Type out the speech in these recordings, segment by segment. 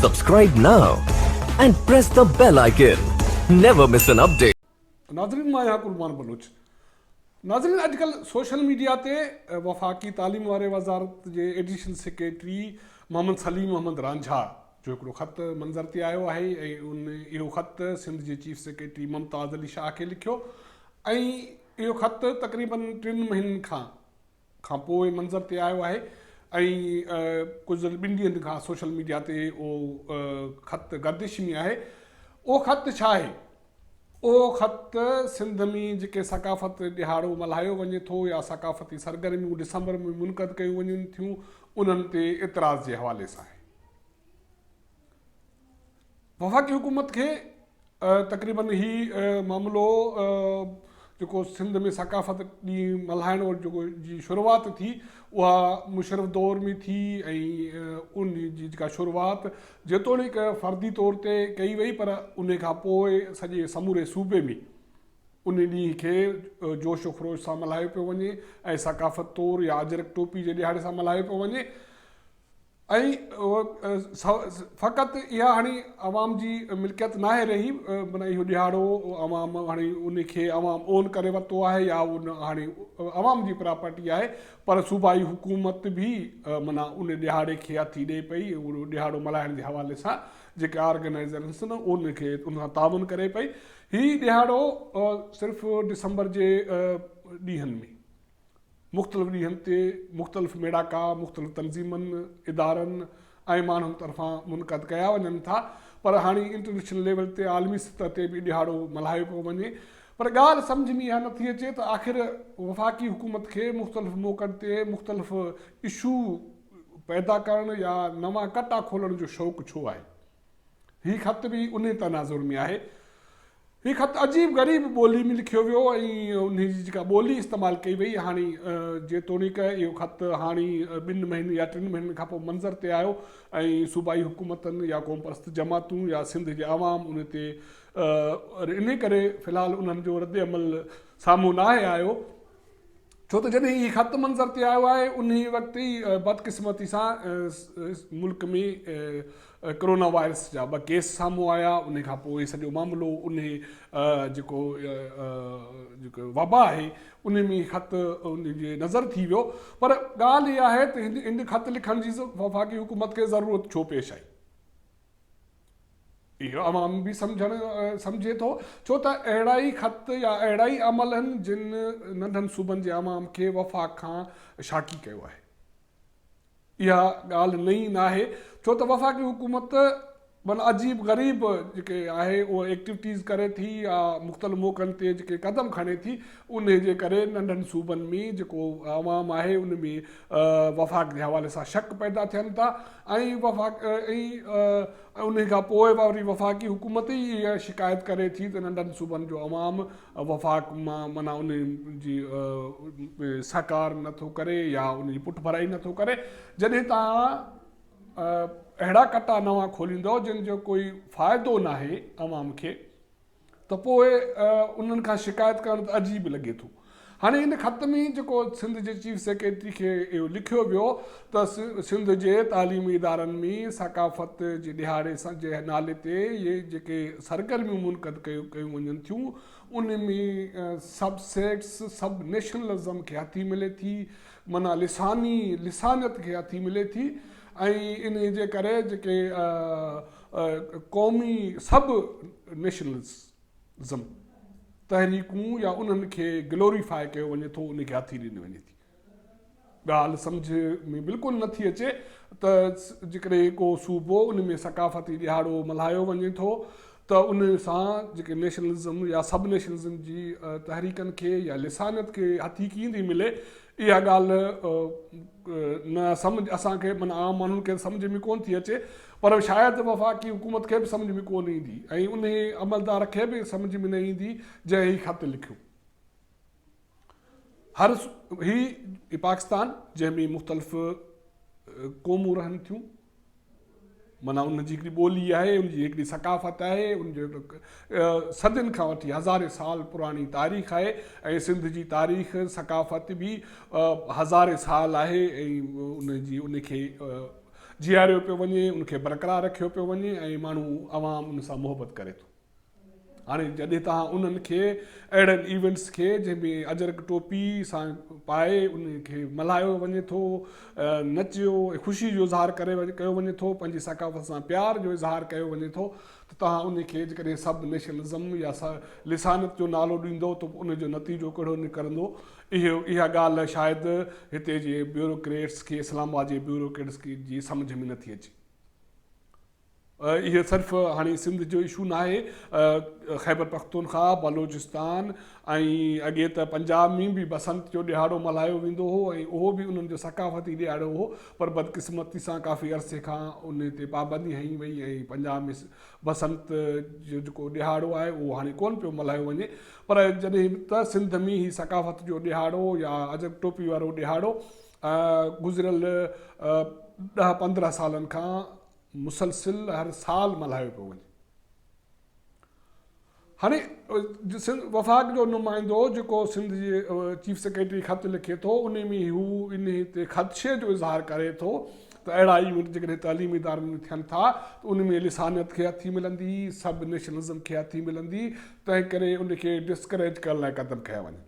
Subscribe now and press the bell icon. Never miss an update. नाज़रीन मां यहाँ कुर्बान बलूच। नाज़रीन अॼुकल्ह सोशल मीडिया ते वफ़ाक़ी तालीम वारे वज़ारत जे एडिशनल सेक्रेटरी मोहम्मद सलीम अहमद रांझा जो हिकिड़ो ख़त मंज़र ते आयो आहे ऐं इहो ख़त सिंध जे चीफ सेक्रेटरी मुमताज़ अली शाह खे लिखियो ऐं इहो ख़त तक़रीबन 3 महीननि खां पोइ मंज़र ते आयो आहे ऐं कुझु 2 ॾींहंनि खां सोशल मीडिया ते उहो ख़त गर्दिश में आहे। उहो ख़त छा आहे? उहो ख़त सिंध में जेके सकाफ़त ॾिहाड़ो मल्हायो वञे थो या सकाफ़ती सरगर्मियूं डिसंबर में मुनक़द कयूं वञनि थियूं उन्हनि ते इतराज़ जे हवाले सां आहे। वफ़ाक़ी हुकूमत खे तक़रीबन ही मामिलो जेको सिंध में सकाफ़त ॾींहुं मल्हाइण जेको जी शुरूआति थी उहा मुशर्रफ दौर में थी ऐं उन जी जेका शुरूआति जेतोणीकि फ़र्दी तौर ते कई वई पर उन खां पोइ सॼे समूरे सूबे में उन ॾींहं खे जोश ख़रोश सां मल्हायो पियो वञे ऐं सकाफ़त तौरु या अजरक टोपी जे ॾिहाड़े सां मल्हायो पियो वञे ऐं फ़क़ति इहा हाणे अवाम जी मिल्कियत नाहे रही माना इहो ॾिहाड़ो अवाम हाणे उनखे अवाम ओन करे वरितो आहे या उन हाणे अवाम जी प्रॉपर्टी आहे पर सूबाई हुकूमत बि माना उन ॾिहाड़े खे हथी ॾिए पई उहो ॾिहाड़ो मल्हाइण जे हवाले सां जेके ऑर्गेनाइज़र्स आहिनि उनखे उन सां ताउन करे पई। हीउ ॾिहाड़ो सिर्फ़ु डिसंबर जे ॾींहंनि में मुख़्तलिफ़ ॾींहंनि ते मुख़्तलिफ़ मेड़ाका मुख़्तलिफ़ तंज़ीमनि इदारनि ऐं माण्हुनि तरफ़ां मुनक़द कया वञनि था पर हाणे इंटरनेशनल लेवल ते आलमी सतह ते बि ॾिहाड़ो मल्हायो पियो वञे पर ॻाल्हि सम्झ में इहा नथी अचे त आख़िर वफ़ाक़ी हुकूमत खे मुख़्तलिफ़ मौक़नि ते मुख़्तलिफ़ इशू पैदा करणु या नवां कटा खोलण जो शौक़ु छो आहे। हीउ ख़त बि उन तनाज़ुर में आहे। हीउ ख़त अजीब ग़रीब ॿोली में लिखियो वियो ऐं उन जी जेका ॿोली इस्तेमालु कई वई हाणे जेतोणीकि इहो ख़त हाणे 2 महीने या 3 महीननि खां पोइ मंज़र ते आयो ऐं सूबाई हुकूमतनि या क़ौम परस्त जमातूं या सिंध जे आवाम उन ते इन करे फ़िलहालु उन्हनि जो रद्द अमल साम्हूं न आहे आयो छो त जॾहिं हीउ ख़त मंज़र ते आयो आहे उन वक़्तु ई बदकिस्मती सां मुल्क में कोरोना वायरस जा 2 केस साम्हूं आया उन खां पोइ सॼो मामिलो उन जेको वबा आहे उन में ख़त उन जे नज़र थी वियो पर ॻाल्हि इहा आहे त हिन ख़त लिखण जी वफ़ाक़ी हुकूमत खे ज़रूरत छो पेश आई इहो अवाम बि सम्झे थो छो त अहिड़ा ई ख़त या अहिड़ा ई अमल आहिनि जिन नंढनि सूबनि जे अवाम खे वफ़ाक़ खां शाकी कयो आहे। इहा ॻाल्हि नई न आहे छो त वफ़ाक़ी हुकूमत माना अजीब ग़रीब जेके आहे उहा एक्टिविटीज़ करे थी या मुख़्तलिफ़ मौक़नि ते जेके क़दम खणे थी उन जे करे नंढनि सूबनि में जेको अवाम आहे उन में वफ़ाक़ जे हवाले सां शक पैदा थियनि था ऐं उन खां पोइ वरी वफ़ाक़ी हुकूमत ई इहा शिकायत करे थी त नंढनि सूबनि जो अवाम वफ़ाक़ मां माना उन जी साकार नथो करे या उन जी पुठिभराई नथो करे जॾहिं तव्हां अहिड़ा कटा नवां खोलींदो जिन जो कोई फ़ाइदो न आहे अवाम खे त पोइ उन्हनि खां शिकायत करणु त अजीब लॻे थो। हाणे हिन ख़त में जेको सिंध जे चीफ सेक्रेटरी खे इहो लिखियो वियो त सिंध जे तालीमी इदारनि में सकाफ़त जे ॾिहाड़े जे नाले ते इहे जेके सरगर्मियूं मुनक़द कयूं वञनि थियूं उन में सब सेक्ट्स सब नेशनलिज़म खे हथी मिले थी माना लिसानियत खे हथी मिले थी ऐं इन जे करे जेके क़ौमी सभु नेशनलिज़म तहरीकूं या उन्हनि खे ग्लोरीफाई कयो वञे थो उनखे हथी ॾिनी वञे थी। ॻाल्हि सम्झ में बिल्कुलु नथी अचे त जेकॾहिं को सूबो उन में सकाफ़ती ॾिहाड़ो मल्हायो वञे थो त उन सां जेके नेशनलिज़म या सब नेशनलिज़म जी तहरीकनि खे या लिसानियत खे हथी कीअं थी मिले इहा ॻाल्हि न सम्झ असांखे माना आम माण्हुनि खे सम्झ में कोन थी अचे पर शायदि वफ़ाक़ी हुकूमत खे बि सम्झ में कोन ईंदी ऐं उन अमलदार खे बि सम्झ में न ईंदी जंहिं हीउ ख़त लिखियो। हर ही पाकिस्तान जंहिंमें मुख़्तलिफ़ क़ौमूं रहनि थियूं माना उनजी हिकिड़ी ॿोली आहे, उनजी हिकिड़ी सकाफ़त आहे, उनजो सदियुनि खां वठी हज़ारे साल पुराणी तारीख़ आहे ऐं सिंध जी तारीख़ सकाफ़त बि हज़ारे साल आहे ऐं उनखे जीआरियो पियो वञे, उनखे बरक़रार रखियो पियो वञे ऐं माण्हू अवाम उन सां मुहबत करे थो। हाणे जॾहिं तव्हां उन्हनि खे अहिड़नि इवेंट्स खे जंहिंमें अजरक टोपी सां पाए उनखे मल्हायो वञे थो, नचियो ख़ुशी जो इज़हार कयो वञे थो, पंहिंजी सकाफ़त सां प्यार जो इज़हार कयो वञे थो, त तव्हां उनखे जेकॾहिं सब नेशनलिज़म या लिसानत जो नालो ॾींदो त उनजो नतीजो कहिड़ो निकिरंदो, इहा ॻाल्हि शायदि हिते जे ब्यूरोक्रेट्स खे, इस्लामाबाद जे ब्यूरोक्रेट्स जी सम्झ में नथी अचे। इहे सिर्फ़ु हाणे सिंध जो इशू न आहे, ख़ैबर पख्तूनख्वा, बलोचिस्तान ऐं अॻे त पंजाब में बि बसंत जो ॾिहाड़ो मल्हायो वेंदो हो ऐं उहो बि उन्हनि जो सकाफ़ती ॾिहाड़ो हो, पर बदकिस्मती सां काफ़ी अरसे खां उन ते पाबंदी हई वई ऐं पंजाब में बसंत जो जेको ॾिहाड़ो आहे उहो हाणे कोन पियो मल्हायो वञे। पर जॾहिं त सिंध में ही सकाफ़त जो ॾिहाड़ो या अजरक टोपी वारो ॾिहाड़ो गुज़िरियल 10-15 सालनि खां मुसलसिल हर साल मल्हायो पियो वञे। हाणे वफ़ाक़ जो नुमाइंदो जेको सिंध जे चीफ सेक्रेटरी ख़त लिखे थो, उन में हू इन ते ख़दशे जो इज़हार करे थो त अहिड़ा इवेंट जेकॾहिं तइलीमी इदारनि में थियनि था त उन में लिसानियत खे हथी मिलंदी, सब नेशनलिज़म खे हथी मिलंदी, तंहिं करे उनखे डिस्करेज करण लाइ क़दम कया वञे।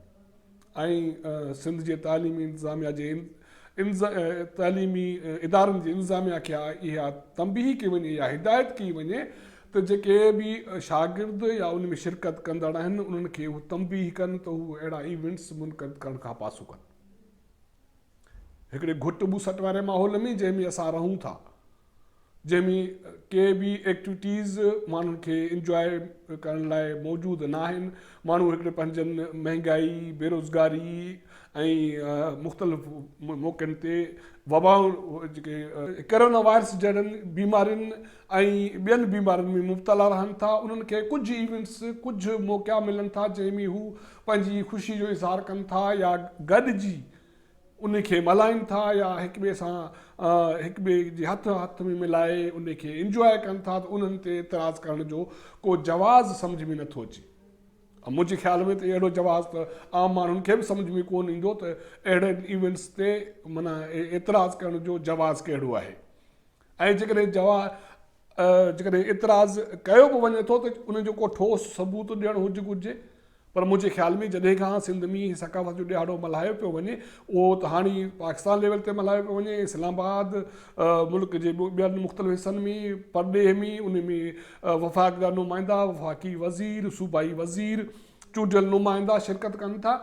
ऐं सिंध जे तइलीमी इंतिज़ामिया जे तइलीमी इदारनि जे इंतिज़ामिया खे इहा तंबीह कई वञे या हिदायत कई वञे त जेके बि शागिर्द या उन में शिरकत कंदड़ आहिनि उन्हनि खे हू तंबीह कनि त हू अहिड़ा इवेंट्स मुनक़िद करण खां पासो कनि। हिकिड़े घुट ॿूसट वारे माहौल में जंहिंमें असां रहूं था, जंहिंमें के बि एक्टिविटीज़ माण्हुनि खे इंजॉय करण लाइ मौजूदु न आहिनि, माण्हू हिकिड़े पंहिंजनि महांगाई, बेरोज़गारी ऐं मुख़्तलिफ़ मौक़नि ते वबाऊं जेके कोरोना वायरस जहिड़नि बीमारियुनि ऐं ॿियनि बीमारियुनि में मुब्तला रहनि था, उन्हनि खे कुझु इवेंट्स, कुझु मौक़ा मिलनि था जंहिंमें हू पंहिंजी ख़ुशी जो इज़हार कनि था या गॾिजी उनखे मल्हाइनि था या हिक ॿिए सां हिक ॿिए जे हथ में मिलाए उनखे इंजॉय कनि था, त उन्हनि ते एतिराज़ करण जो को जवाज़ सम्झ में नथो अचे। मुंहिंजे ख़्याल में त अहिड़ो जवाज़ त आम माण्हुनि खे बि सम्झ में कोन ईंदो त अहिड़नि इवेंट्स ते माना एतिराज़ करण जो जवाज़ कहिड़ो आहे। ऐं जेकॾहिं एतिराज़ कयो बि वञे थो त उनजो को ठोस सबूत ॾियणु घुरिजे। पर मुंहिंजे ख़्याल में जॾहिं खां सिंध में सकाफ़त जो ॾिहाड़ो मल्हायो पियो वञे, उहो त हाणे पाकिस्तान लेवल ते मल्हायो पियो वञे, इस्लामाबाद मुल्क जे ॿियनि मुख़्तलिफ़ हिसनि में, परॾेह में, उन में वफ़ाक़ जा नुमाइंदा, वफ़ाक़ी वज़ीर, सूबाई वज़ीर, चूंडियल नुमाइंदा शिरकत कनि था।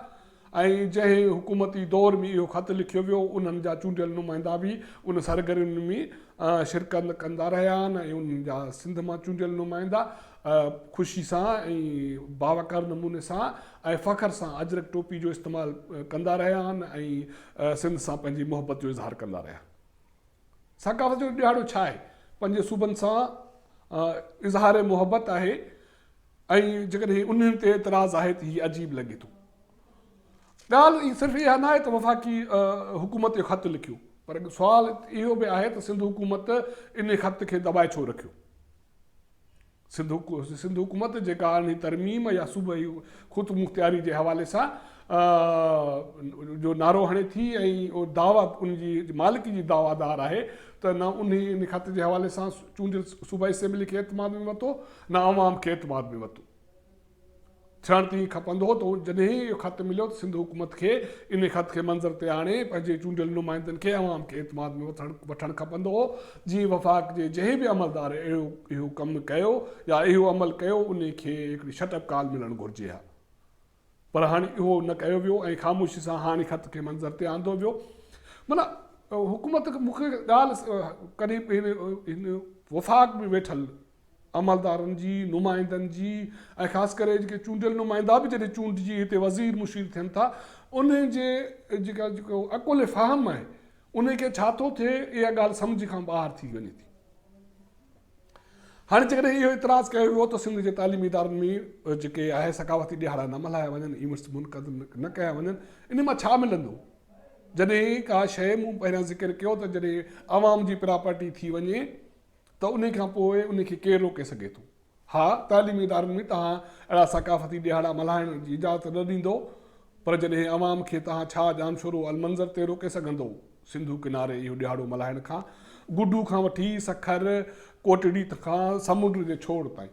ऐं जंहिं हुकूमती दौर में इहो ख़त लिखियो वियो उन्हनि जा चूंडियल नुमाइंदा बि उन सरगर्मियुनि में शिरकत कंदा रहिया आहिनि ऐं उन्हनि जा सिंध मां चूंडियल नुमाइंदा ख़ुशी सां ऐं बावकार नमूने सां ऐं फ़ख्र सां अजरक टोपी जो इस्तेमालु कंदा रहिया आहिनि ऐं सिंध सां पंहिंजी मुहबत जो इज़हार कंदा रहिया। सकाफ़त जो ॾिहाड़ो छा आहे? पंहिंजे सूबनि सां इज़हार मुहबत आहे ऐं जेकॾहिं उन्हनि ते एतिराज़ आहे त हीअ अजीब लॻे थो। ॻाल्हि सिर्फ़ु इहा न आहे त वफ़ाक़ी हुकूमत जो ख़त लिखियो, पर सुवालु इहो बि आहे त सिंध हुकूमत इन ख़त खे दॿाए छो रखियो। सिंध हुकूमत जेका हाणे तरमीम या सूबाई ख़ुदि मुख़्तियारी जे हवाले सां जो नारो हणे थी ऐं उहो दावा उनजी मालिकी जी दावादार आहे, त न इन ख़त जे हवाले सां चूंडियल सूबाई असेंबली खे एतमाद में वरितो, न अवाम खे एतमाद में वरितो। थियणु तीअं खपंदो हो त जॾहिं इहो ख़त मिलियो त सिंध हुकूमत खे इन ख़त खे मंज़र ते आणे पंहिंजे चूंडियल नुमाइंदनि खे अवाम खे एतमाद में वठणु खपंदो हो। जीअं वफ़ाक़ जे जंहिं बि अमलदार इहो कमु कयो या इहो अमल कयो उन खे हिकिड़ी शटअप काल मिलणु घुरिजे हा, पर हाणे इहो न कयो वियो ऐं ख़ामोशी सां हाणे ख़त खे मंज़र ते आंदो वियो। माना हुकूमत मूंखे ॻाल्हि कॾहिं हिन वफ़ाक़ में वेठल अमलदारनि जी, नुमाइंदनि जी ऐं ख़ासि करे जेके चूंडियल नुमाइंदा बि जॾहिं चूंडिजी हिते वज़ीर मुशीर थियनि था, उन जे जेको अकुल फ़हम आहे उनखे छा थो थिए, इहा ॻाल्हि सम्झ खां ॿाहिरि थी वञे थी। हाणे जेकॾहिं इहो इतिराज़ कयो वियो त सिंध जे तालीमी इदारनि में जेके आहे सकाफ़ती ॾिहाड़ा न मल्हाया वञनि, इवेंट्स मुनक़िद न कया वञनि, इन मां छा मिलंदो? जॾहिं का शइ मूं पहिरियां ज़िक्र कयो त जॾहिं अवाम जी प्रॉपर्टी थी वञे त उन खां पोइ उनखे केरु रोके सघे थो। हा, तालीमी इदारनि में तव्हां अहिड़ा सकाफ़ती ॾियारा मल्हाइण जी इजाज़त न ॾींदो, पर जॾहिं अवाम खे तव्हां छा जानशुरो अलमंज़र ते रोके सघंदो सिंधु किनारे इहो ॾियारो मल्हाइण खां। गुडू खां वठी सखर कोटड़ी खां समुंड जे छोर ताईं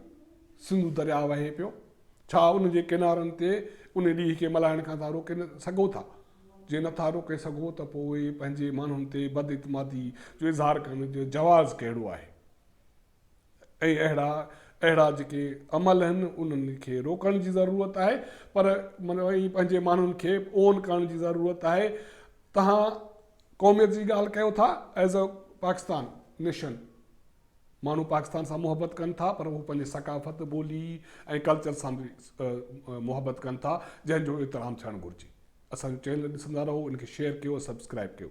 सिंधु दरिया वहे पियो। छा उन जे किनारनि ते उन ॾींहं खे मल्हाइण खां तव्हां रोके न सघो था? जे नथा रोके सघो त पोइ पंहिंजे माण्हुनि ते बदइतमादी जो इज़हार करण जो जवाज़ कहिड़ो आहे? ऐं अहिड़ा जेके अमल आहिनि उन्हनि खे रोकण जी ज़रूरत आहे, पर पंहिंजे माण्हुनि खे ओन करण जी ज़रूरत आहे। तव्हां क़ौमियत जी ॻाल्हि कयो था एज़ अ पाकिस्तान नेशन, माण्हू पाकिस्तान सां मुहबत कनि था, पर उहो पंहिंजे सकाफ़त ॿोली ऐं कल्चर सां बि मुहबत कनि था, जंहिंजो एतिराम थियणु घुरिजे। असांजो चैनल ॾिसंदा रहो, इनखे शेयर कयो, सब्सक्राइब कयो।